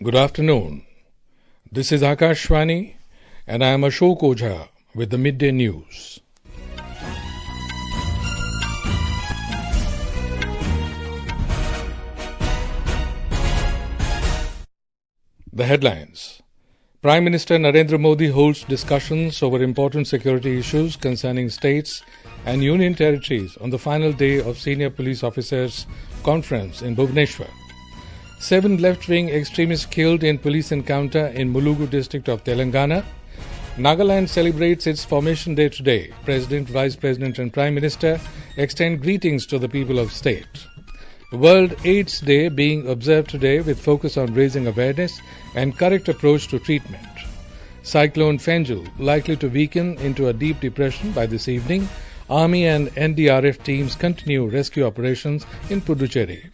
Good afternoon. This is Akashvani and I am Ashok Ojha with the midday news. The headlines. Prime Minister Narendra Modi holds discussions over important security issues concerning states and union territories on the final day of Senior Police Officers Conference in Bhubaneswar. 7 left-wing extremists killed in police encounter in Mulugu district of Telangana. Nagaland celebrates its formation day today. President, Vice President and Prime Minister extend greetings to the people of state. World AIDS Day being observed today with focus on raising awareness and correct approach to treatment. Cyclone Fangel likely to weaken into a deep depression by this evening. Army and NDRF teams continue rescue operations in Puducherry.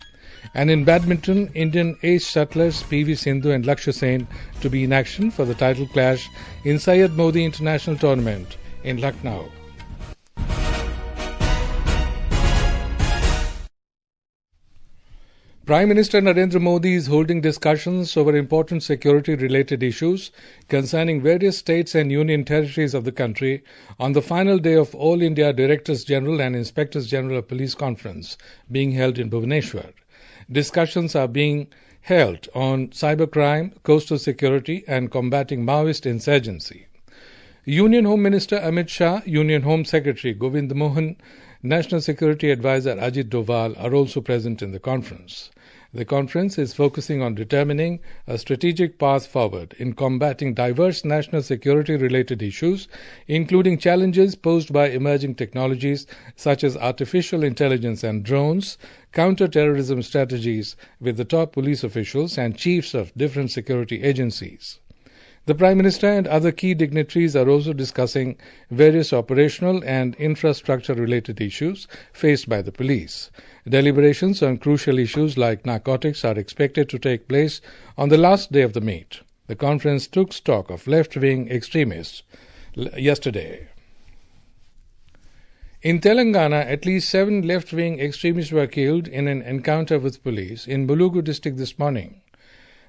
And in badminton, Indian ace shuttlers Sindhu and Lakshya to be in action for the title clash in Syed Modi International Tournament in Lucknow. Prime Minister Narendra Modi is holding discussions over important security-related issues concerning various states and union territories of the country on the final day of All India Directors General and Inspectors General of Police Conference being held in Bhubaneswar. Discussions are being held on cybercrime, coastal security and combating Maoist insurgency. Union Home Minister Amit Shah, Union Home Secretary Govind Mohan, National Security Advisor Ajit Doval are also present in the conference. The conference is focusing on determining a strategic path forward in combating diverse national security-related issues, including challenges posed by emerging technologies such as artificial intelligence and drones, counter-terrorism strategies with the top police officials and chiefs of different security agencies. The Prime Minister and other key dignitaries are also discussing various operational and infrastructure-related issues faced by the police. Deliberations on crucial issues like narcotics are expected to take place on the last day of the meet. The conference took stock of left-wing extremists yesterday. In Telangana, at least 7 left-wing extremists were killed in an encounter with police in Mulugu district this morning.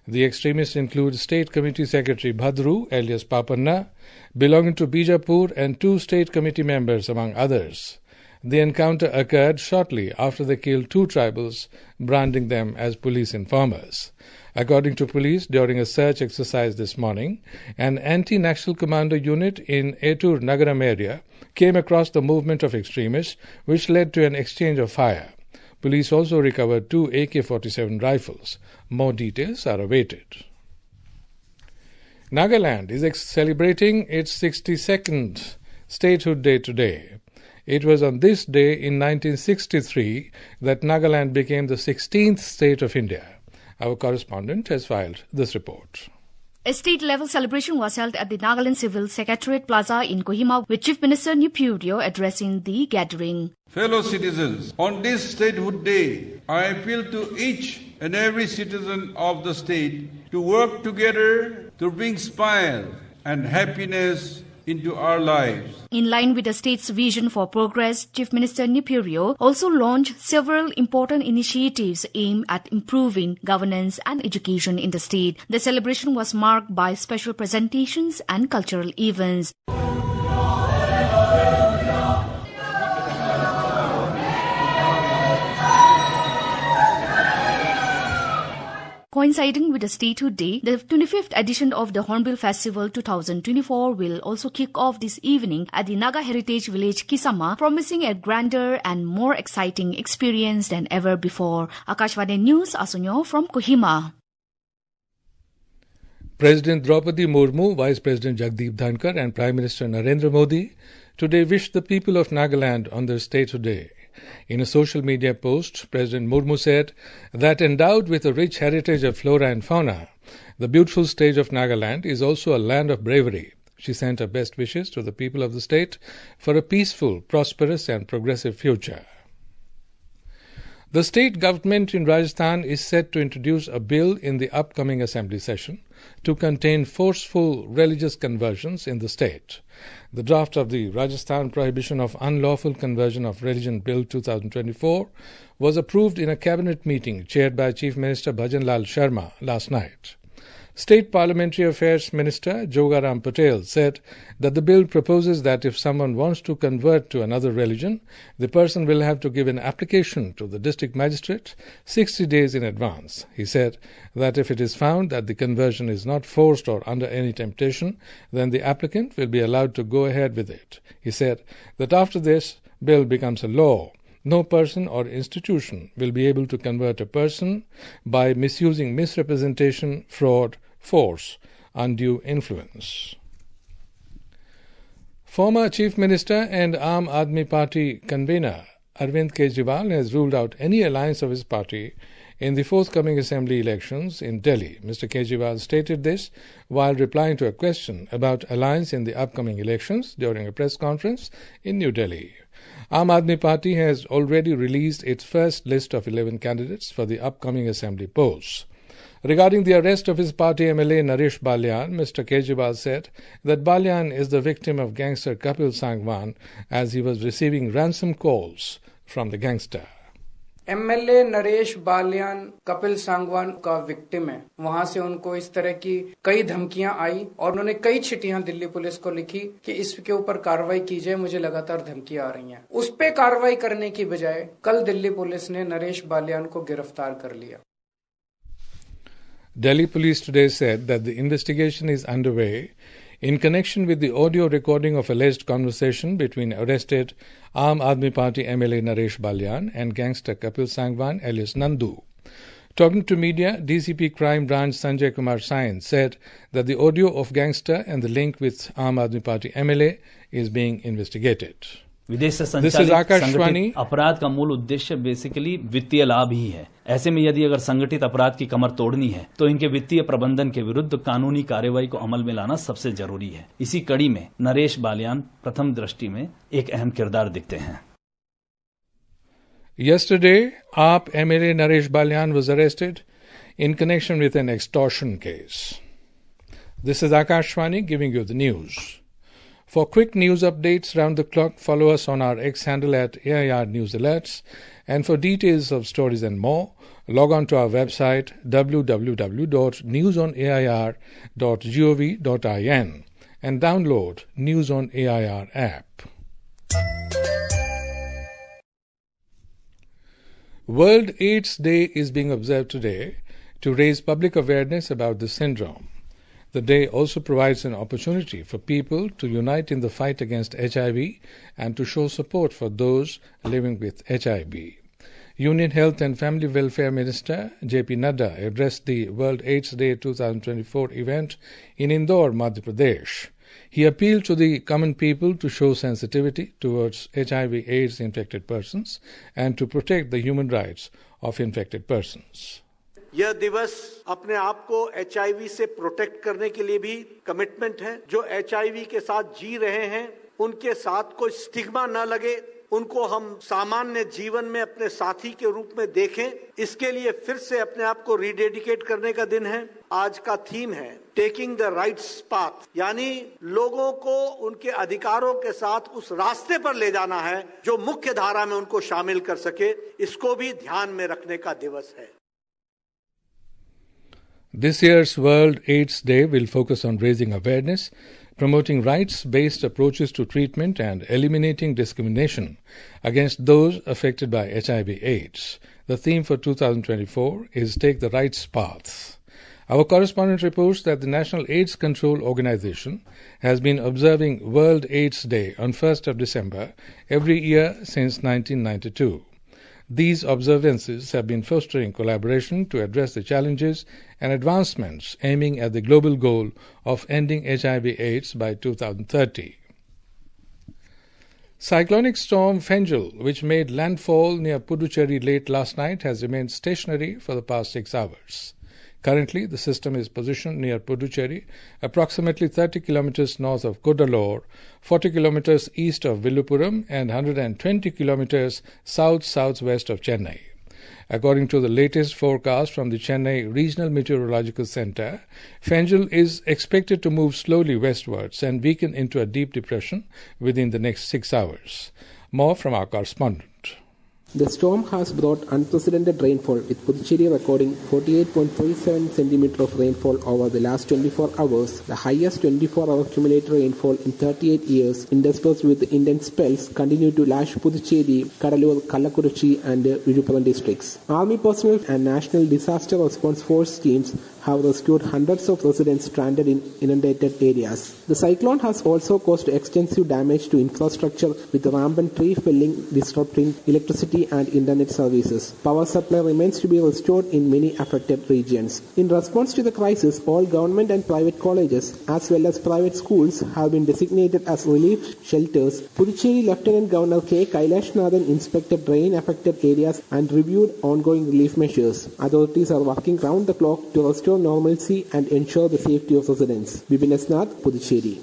The extremists include State Committee Secretary Bhadru, alias Papanna, belonging to Bijapur, and 2 State Committee members, among others. The encounter occurred shortly after they killed 2 tribals, branding them as police informers. According to police, during a search exercise this morning, an anti-Naxal commando unit in Etur Nagaram area came across the movement of extremists, which led to an exchange of fire. Police also recovered 2 AK-47 rifles. More details are awaited. Nagaland is celebrating its 62nd statehood day today. It was on this day in 1963 that Nagaland became the 16th state of India. Our correspondent has filed this report. A state-level celebration was held at the Nagaland Civil Secretariat Plaza in Kohima with Chief Minister Narendra addressing the gathering. Fellow citizens, on this statehood day, I appeal to each and every citizen of the state to work together to bring smile and happiness into our lives. In line with the state's vision for progress, Chief Minister Narendra also launched several important initiatives aimed at improving governance and education in the state. The celebration was marked by special presentations and cultural events. Coinciding with the Statehood Day, the 25th edition of the Hornbill Festival 2024 will also kick off this evening at the Naga Heritage Village Kisama, promising a grander and more exciting experience than ever before. Akashvani News, Asunyo from Kohima. President Draupadi Murmu, Vice President Jagdeep Dhankar and Prime Minister Narendra Modi today wished the people of Nagaland on their Statehood Day. In a social media post, President Murmu said that endowed with a rich heritage of flora and fauna, the beautiful state of Nagaland is also a land of bravery. She sent her best wishes to the people of the state for a peaceful, prosperous and progressive future. The state government in Rajasthan is set to introduce a bill in the upcoming assembly session to contain forceful religious conversions in the state. The draft of the Rajasthan Prohibition of Unlawful Conversion of Religion Bill 2024 was approved in a cabinet meeting chaired by Chief Minister Bhajan Lal Sharma last night. State Parliamentary Affairs Minister Jogaram Patel said that the bill proposes that if someone wants to convert to another religion, the person will have to give an application to the district magistrate 60 days in advance. He said that if it is found that the conversion is not forced or under any temptation, then the applicant will be allowed to go ahead with it. He said that after this bill becomes a law, no person or institution will be able to convert a person by misusing misrepresentation, fraud, force, undue influence. Former Chief Minister and Aam Aadmi Party convener Arvind Kejriwal has ruled out any alliance of his party in the forthcoming assembly elections in Delhi. Mr. Kejriwal stated this while replying to a question about alliance in the upcoming elections during a press conference in New Delhi. Aam Aadmi Party has already released its first list of 11 candidates for the upcoming assembly polls. Regarding the arrest of his party MLA Naresh Balyan, Mr. Kejriwal said that Balyan is the victim of gangster Kapil Sangwan as he was receiving ransom calls from the gangster. MLA Naresh Baliyan Kapil Sangwan का victim है। वहां से उनको इस तरह की कई धमकियां आई और उन्होंने कई चिट्ठियां दिल्ली पुलिस को लिखी कि इसके ऊपर कार्रवाई की जाए, मुझे लगातार धमकियां आ रही हैं। उस पे कार्रवाई करने की बजाय कल दिल्ली पुलिस ने नरेश बालियान को गिरफ्तार कर लिया। Delhi police today said that the investigation is underway in connection with the audio recording of alleged conversation between arrested Aam Aadmi Party MLA Naresh Balyan and gangster Kapil Sangwan alias Nandu. Talking to media, DCP Crime Branch Sanjay Kumar Sain said that the audio of gangster and the link with Aam Aadmi Party MLA is being investigated. विदेश से संचालित संगठित अपराध का मूल उद्देश्य basically वित्तीय लाभ ही है। ऐसे में यदि अगर संगठित अपराध की कमर तोड़नी है तो इनके वित्तीय प्रबंधन के विरुद्ध कानूनी कार्यवाही को अमल में लाना सबसे जरूरी है। इसी कड़ी में नरेश बालियान प्रथम दृष्टि में एक अहम किरदार दिखते हैं। Yesterday, AAP MLA Naresh Balyan was arrested in connection with an extortion case. This is Akashvani giving you the news. For quick news updates round the clock, follow us on our X handle at AIR News Alerts. And for details of stories and more, log on to our website www.newsonair.gov.in and download News on AIR app. World AIDS Day is being observed today to raise public awareness about the syndrome. The day also provides an opportunity for people to unite in the fight against HIV and to show support for those living with HIV. Union Health and Family Welfare Minister J.P. Nadda addressed the World AIDS Day 2024 event in Indore, Madhya Pradesh. He appealed to the common people to show sensitivity towards HIV/AIDS infected persons and to protect the human rights of infected persons. यह दिवस अपने आप को HIV से protect करने के लिए भी कमिटमेंट है। जो HIV के साथ जी रहे हैं उनके साथ कोई स्टिग्मा न लगे, उनको हम सामान्य जीवन में अपने साथी के रूप में देखें, इसके लिए फिर से अपने आप को रिडेडिकेट करने का दिन है। आज का थीम है टेकिंग द राइट्स पाथ, यानी लोगों को उनके अधिकारों के साथ उस रास्ते पर ले जाना है जो मुख्य धारा में उनको शामिल कर सके। इसको भी ध्यान में रखने का दिवस है। This year's World AIDS Day will focus on raising awareness, promoting rights-based approaches to treatment and eliminating discrimination against those affected by HIV/AIDS. The theme for 2024 is Take the Rights Path. Our correspondent reports that the National AIDS Control Organization has been observing World AIDS Day on 1st of December every year since 1992. These observances have been fostering collaboration to address the challenges and advancements aiming at the global goal of ending HIV/AIDS by 2030. Cyclonic storm Fangel, which made landfall near Puducherry late last night, has remained stationary for the past 6 hours. Currently, the system is positioned near Puducherry, approximately 30 kilometers north of Cuddalore, 40 kilometers east of Villupuram, and 120 kilometers south-southwest of Chennai. According to the latest forecast from the Chennai Regional Meteorological Center, Fangel is expected to move slowly westwards and weaken into a deep depression within the next 6 hours. More from our correspondent. The storm has brought unprecedented rainfall, with Puducherry recording 48.37 centimeters of rainfall over the last 24 hours, the highest 24-hour cumulative rainfall in 38 years. Interspersed with intense spells, continue to lash Puducherry, Kadalur, Kallakurichi and Viluppuram districts. Army personnel and National Disaster Response Force teams have rescued hundreds of residents stranded in inundated areas. The cyclone has also caused extensive damage to infrastructure, with rampant tree felling disrupting electricity and internet services. Power supply remains to be restored in many affected regions. In response to the crisis, all government and private colleges as well as private schools have been designated as relief shelters. Puducherry Lieutenant Governor K. Kailashnathan inspected rain-affected areas and reviewed ongoing relief measures. Authorities are working round the clock to restore normalcy and ensure the safety of residents. Bhubaneswar, Puducherry.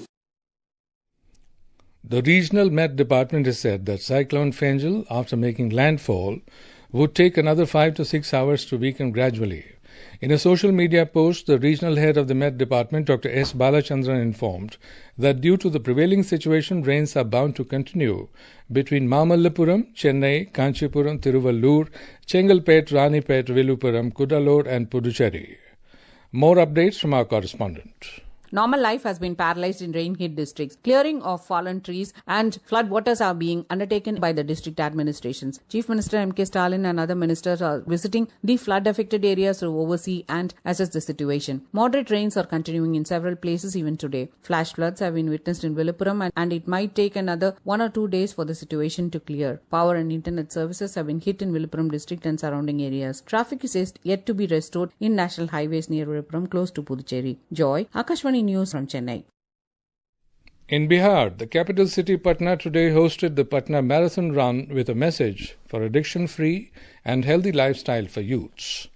The regional Met Department has said that Cyclone Fangel, after making landfall, would take another 5 to 6 hours to weaken gradually. In a social media post, the regional head of the Met Department, Dr. S. Balachandran, informed that due to the prevailing situation, rains are bound to continue between Mamallapuram, Chennai, Kanchipuram, Tiruvallur, Chengalpet, Ranipet, Viluppuram, Kudalur and Puducherry. More updates from our correspondent. Normal life has been paralyzed in rain-hit districts. Clearing of fallen trees and flood waters are being undertaken by the district administrations. Chief Minister M.K. Stalin and other ministers are visiting the flood-affected areas to oversee and assess the situation. Moderate rains are continuing in several places even today. Flash floods have been witnessed in Viluppuram and it might take another 1 or 2 days for the situation to clear. Power and internet services have been hit in Viluppuram district and surrounding areas. Traffic is yet to be restored in national highways near Viluppuram close to Puducherry. Joy, Akashvani News from Chennai. In Bihar, the capital city Patna today hosted the Patna Marathon Run with a message for addiction-free and healthy lifestyle for youths.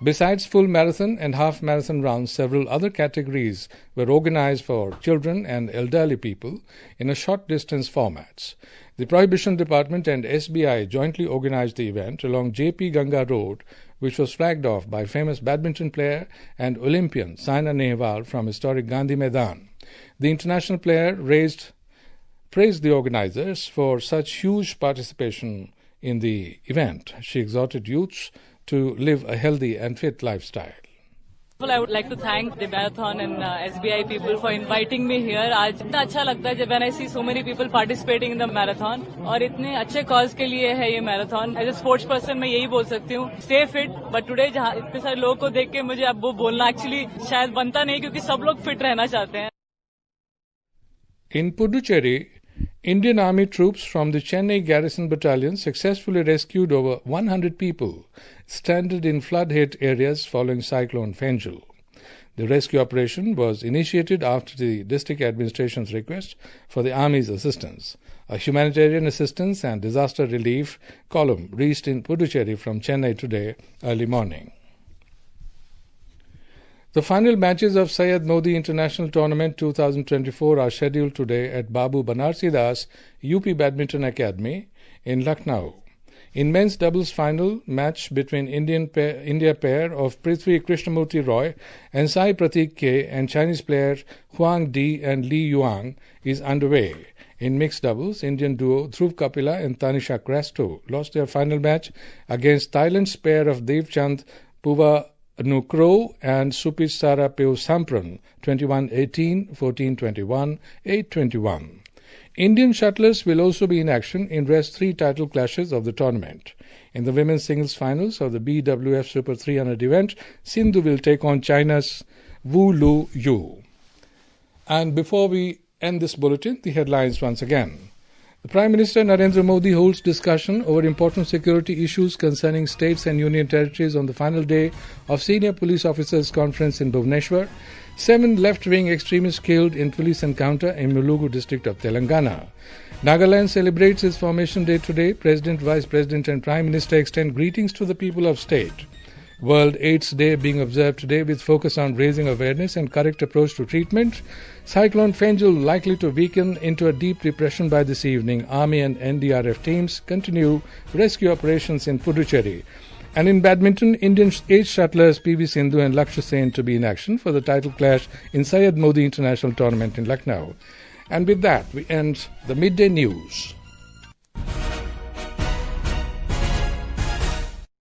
Besides full marathon and half marathon runs, several other categories were organized for children and elderly people in a short distance formats. The Prohibition Department and SBI jointly organized the event along JP Ganga Road, which was flagged off by famous badminton player and Olympian Saina Nehwal from historic Gandhi Maidan. The international player praised the organizers for such huge participation in the event. She exhorted youths to live a healthy and fit lifestyle. I would like to thank the marathon and SBI people for inviting me here. आज इतना अच्छा लगता है जब when I see so many people participating in the marathon और इतने अच्छे cause के लिए है ये marathon. As a sports person मैं यही बोल सकती हूँ stay fit. But today जहाँ इतने सारे लोगों को देख के मुझे अब वो बोलना actually शायद बनता नहीं क्योंकि सब लोग fit रहना चाहते हैं. In Puducherry, Indian Army troops from the Chennai Garrison Battalion successfully rescued over 100 people stranded in flood-hit areas following Cyclone Fangel. The rescue operation was initiated after the district administration's request for the Army's assistance. A humanitarian assistance and disaster relief column reached in Puducherry from Chennai today early morning. The final matches of Syed Modi International Tournament 2024 are scheduled today at Babu Banarsidas UP Badminton Academy in Lucknow. In men's doubles final match between India pair of Prithvi Krishnamurti Roy and Sai Pratik K and Chinese players Huang Di and Li Yuang is underway. In mixed doubles, Indian duo Dhruv Kapila and Tanisha Crasto lost their final match against Thailand's pair of Devchand Puvanukro and Supisara Peusampran 21-18, 14-21, 8-21. Indian shuttlers will also be in action in rest 3 title clashes of the tournament. In the women's singles finals of the BWF Super 300 event, Sindhu will take on China's Wu Lu Yu. And before we end this bulletin, the headlines once again. The Prime Minister Narendra Modi holds discussion over important security issues concerning states and union territories on the final day of Senior Police Officers Conference in Bhubaneswar. 7 left-wing extremists killed in police encounter in Mulugu district of Telangana. Nagaland celebrates its formation day today. President, Vice President and Prime Minister extend greetings to the people of state. World AIDS Day being observed today with focus on raising awareness and correct approach to treatment. Cyclone Fangel likely to weaken into a deep depression by this evening. Army and NDRF teams continue rescue operations in Puducherry. And in badminton, Indian age shuttlers PV Sindhu and Lakshya to be in action for the title clash in Syed Modi International Tournament in Lucknow. And with that, we end the midday news.